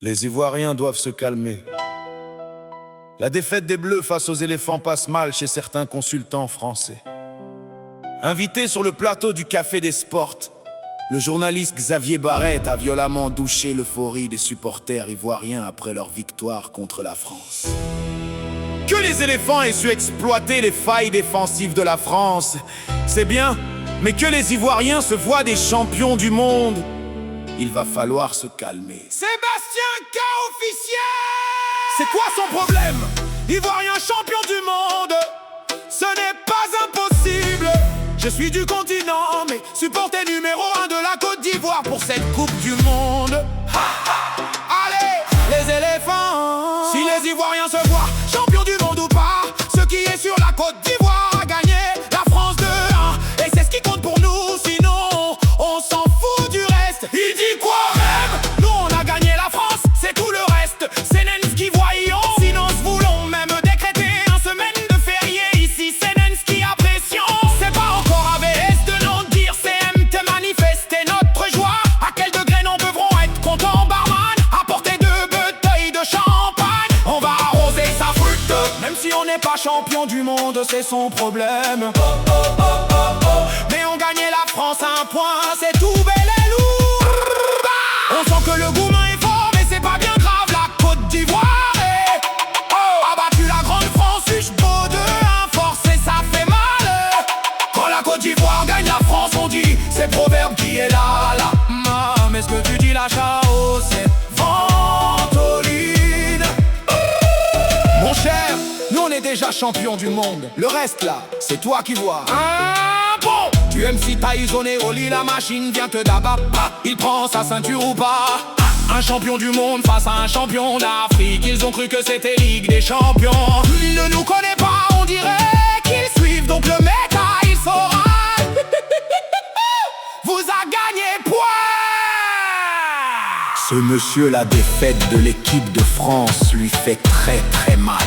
Les Ivoiriens doivent se calmer. La défaite des Bleus face aux éléphants passe mal chez certains consultants français. Invité sur le plateau du Café des Sports, le journaliste Xavier Barrette a violemment douché l'euphorie des supporters ivoiriens après leur victoire contre la France. Que les éléphants aient su exploiter les failles défensives de la France, c'est bien, mais que les Ivoiriens se voient des champions du monde, il va falloir se calmer. Sébastien K officiel! C'est quoi son problème? Ivoirien champion du monde, ce n'est pas impossible. Je suis du continent, mais supporter numéro 1 de la Côte d'Ivoire pour cette Coupe du Monde. Allez, les éléphants! Si les Ivoiriens se voient champions du monde ou pas, ce qui est sur la Côte d'Ivoire a gagné la France 2-1. Et c'est ce qui compte pour nous, sinon on s'en fout du reste. Il dit quoi même? Nous on a gagné la France, c'est tout le reste. C'est Nenski voyons, sinon se voulons même décréter une semaine de férié. Ici c'est Nenski à pression. C'est pas encore AVS de non dire CMT manifester notre joie. À quel degré nous devrons être contents, barman? Apporter 2 bouteilles de champagne. On va arroser sa flûte. Même si on n'est pas champion du monde, c'est son problème. Mais on gagnait la France à 1 point, c'est tout bel et lourd. On sent que le goumin est fort, mais c'est pas bien grave. La Côte d'Ivoire a battu la grande France, beau de 1 force et ça fait mal. Quand la Côte d'Ivoire gagne la France, on dit c'est proverbe qui est là. Mais ce que tu dis là, Chao, c'est ventoline. Mon cher, nous on est déjà champion du monde. Le reste là, c'est toi qui vois. Bon, tu aimes si t'as isolé au lit, la machine vient te d'abat. Il prend sa ceinture ou pas. Un champion du monde face à un champion d'Afrique. Ils ont cru que c'était Ligue des Champions. Il ne nous connaît pas, on dirait qu'ils suivent. Donc le méta, il saura. Vous a gagné point. Ce monsieur, la défaite de l'équipe de France lui fait très très mal.